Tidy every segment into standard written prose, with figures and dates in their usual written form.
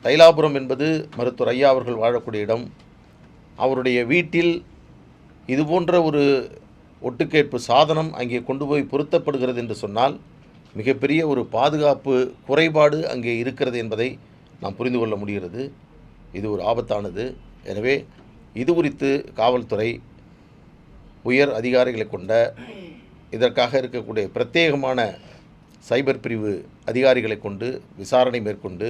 தைலாபுரம் என்பது மருத்துவர் ஐயா அவர்கள் வாழக்கூடிய இடம். அவருடைய வீட்டில் இதுபோன்ற ஒரு ஒட்டுக்கேட்பு சாதனம் அங்கே கொண்டு போய் பொருத்தப்படுகிறது என்று சொன்னால் மிகப்பெரிய ஒரு பாதுகாப்பு குறைபாடு அங்கே இருக்கிறது என்பதை நாம் புரிந்து கொள்ள முடிகிறது. இது ஒரு ஆபத்தானது. எனவே இது குறித்து காவல்துறை உயர் அதிகாரிகளை கொண்ட இதற்காக இருக்கக்கூடிய பிரத்யேகமான சைபர் பிரிவு அதிகாரிகளை கொண்டு விசாரணை மேற்கொண்டு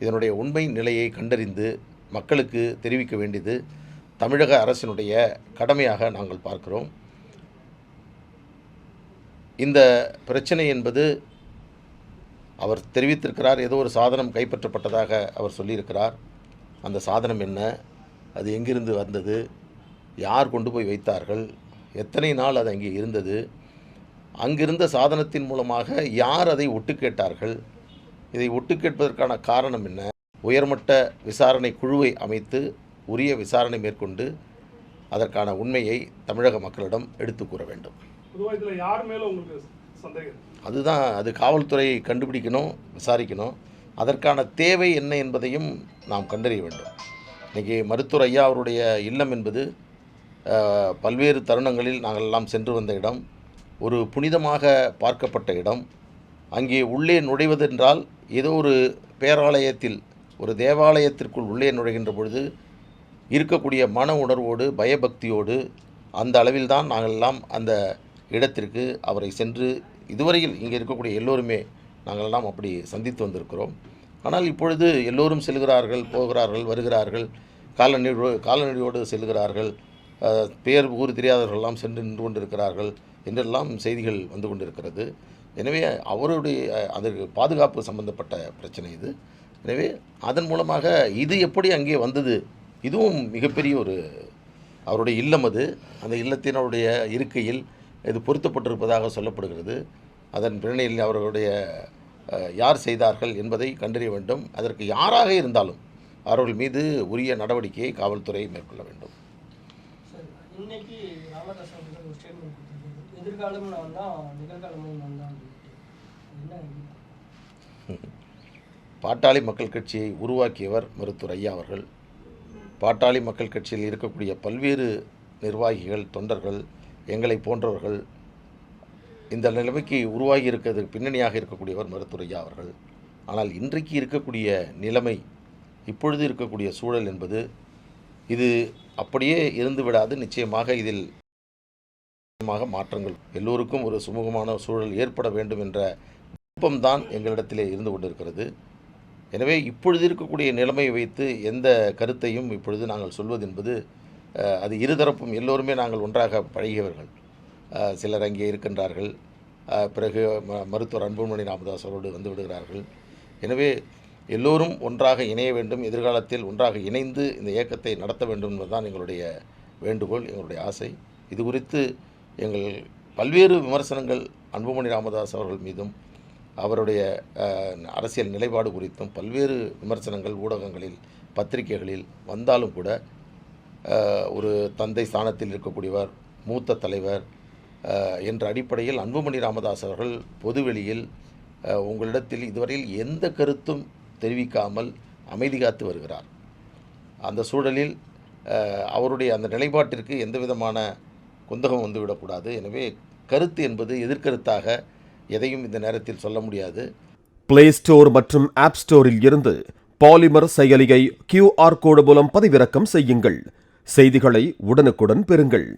இதனுடைய உண்மை நிலையை கண்டறிந்து மக்களுக்கு தெரிவிக்க வேண்டியது தமிழக அரசினுடைய கடமையாக நாங்கள் பார்க்கிறோம். இந்த பிரச்சனை என்பது அவர் தெரிவித்திருக்கிறார், ஏதோ ஒரு சாதனம் கைப்பற்றப்பட்டதாக அவர் சொல்லியிருக்கிறார். அந்த சாதனம் என்ன, அது எங்கிருந்து வந்தது, யார் கொண்டு போய் வைத்தார்கள், எத்தனை நாள் அது அங்கே இருந்தது, அங்கிருந்த சாதனத்தின் மூலமாக யார் அதை ஒட்டு கேட்டார்கள், இதை ஒட்டு கேட்பதற்கான காரணம் என்ன, உயர்மட்ட விசாரணை குழுவை அமைத்து உரிய விசாரணை மேற்கொண்டு அதற்கான உண்மையை தமிழக மக்களிடம் எடுத்து கூற வேண்டும். அதுதான், அது காவல்துறை கண்டுபிடிக்கணும், விசாரிக்கணும். அதற்கான தேவை என்ன என்பதையும் நாம் கண்டறிய வேண்டும். இன்றைக்கி மருத்துவர் ஐயா அவருடைய இல்லம் என்பது பல்வேறு தருணங்களில் நாங்கள் எல்லாம் சென்று வந்த இடம், ஒரு புனிதமாக பார்க்கப்பட்ட இடம். அங்கே உள்ளே நுழைவதென்றால் ஏதோ ஒரு பேராலயத்தில், ஒரு தேவாலயத்திற்குள் உள்ளே நுழைகின்ற பொழுது இருக்கக்கூடிய மன உணர்வோடு பயபக்தியோடு அந்த அளவில்தான் நாங்கள் எல்லாம் அந்த இடத்திற்கு அவரை சென்று இதுவரையில் இங்கே இருக்கக்கூடிய எல்லோருமே நாங்கள் எல்லாம் அப்படி சந்தித்து வந்திருக்கிறோம். ஆனால் இப்பொழுது எல்லோரும் செல்கிறார்கள், போகிறார்கள், வருகிறார்கள், காலநடையோடு செல்கிறார்கள், பேர் ஊர் தெரியாதவர்களெல்லாம் சென்று நின்று கொண்டிருக்கிறார்கள் என்றெல்லாம் செய்திகள் வந்து கொண்டிருக்கிறது. எனவே அவருடைய அதற்கு பாதுகாப்பு சம்பந்தப்பட்ட பிரச்சனை இது. எனவே அதன் மூலமாக இது எப்படி அங்கே வந்தது, இதுவும் மிகப்பெரிய ஒரு அவருடைய இல்லம். அது அந்த இல்லத்தினுடைய இருக்கையில் இது பொருத்தப்பட்டிருப்பதாக சொல்லப்படுகிறது. அதன் பின்னணியில் அவர்களுடைய யார் செய்தார்கள் என்பதை கண்டறிய வேண்டும். அதற்கு யாராக இருந்தாலும் அவர்கள் மீது உரிய நடவடிக்கையை காவல்துறை மேற்கொள்ள வேண்டும். பாட்டாளி மக்கள் கட்சியை உருவாக்கியவர் மருத்துவர் ஐயா அவர்கள். பாட்டாளி மக்கள் கட்சியில் இருக்கக்கூடிய பல்வேறு நிர்வாகிகள், தொண்டர்கள், எங்களை போன்றவர்கள் இந்த நிலைமைக்கு உருவாகி இருக்கிறதுக்கு பின்னணியாக இருக்கக்கூடியவர் மருத்துவர் ஐயா அவர்கள். ஆனால் இன்றைக்கு இருக்கக்கூடிய நிலைமை, இப்பொழுது இருக்கக்கூடிய சூழல் என்பது இது அப்படியே இருந்து விடாது. நிச்சயமாக இதில் மாற்றங்கள், எல்லோருக்கும் ஒரு சுமூகமான சூழல் ஏற்பட வேண்டும் என்ற விருப்பம்தான் எங்களிடத்திலே இருந்து கொண்டிருக்கிறது. எனவே இப்பொழுது இருக்கக்கூடிய நிலைமையை வைத்து எந்த கருத்தையும் இப்பொழுது நாங்கள் சொல்வது என்பது அது இருதரப்பும் எல்லோருமே நாங்கள் ஒன்றாக பழகியவர்கள். சிலர் அங்கே இருக்கின்றார்கள், பிறகு மருத்துவர் அன்புமணி ராமதாஸ் அவரோடு வந்து விடுகிறார்கள். எனவே எல்லோரும் ஒன்றாக இணைய வேண்டும், எதிர்காலத்தில் ஒன்றாக இணைந்து இந்த இயக்கத்தை நடத்த வேண்டும் என்பதுதான் எங்களுடைய வேண்டுகோள், எங்களுடைய ஆசை. இது குறித்து எங்கள் பல்வேறு விமர்சனங்கள் அன்புமணி ராமதாஸ் அவர்கள் மீதும் அவருடைய அரசியல் நிலைப்பாடு குறித்தும் பல்வேறு விமர்சனங்கள் ஊடகங்களில், பத்திரிகைகளில் வந்தாலும் கூட ஒரு தந்தை ஸ்தானத்தில் இருக்கக்கூடியவர், மூத்த தலைவர் என்ற அடிப்படையில் அன்புமணி ராமதாஸ் அவர்கள் பொதுவெளியில் உங்களிடத்தில் இதுவரையில் எந்த கருத்தும் தெரிவிக்காமல் அமைதி காத்து வருகிறார். அந்த சூழலில் அவருடைய அந்த நிலைப்பாட்டிற்கு எந்த விதமான குந்தகம் வந்துவிடக்கூடாது. எனவே கருத்து என்பது எதிர்கருத்தாக எதையும் இந்த நேரத்தில் சொல்ல முடியாது. பிளே ஸ்டோர் மற்றும் ஆப் ஸ்டோரில் இருந்து பாலிமர் செயலியை QR கோடு மூலம் பதிவிறக்கம் செய்யுங்கள். செய்திகளை உடனுக்குடன் பெறுங்கள்.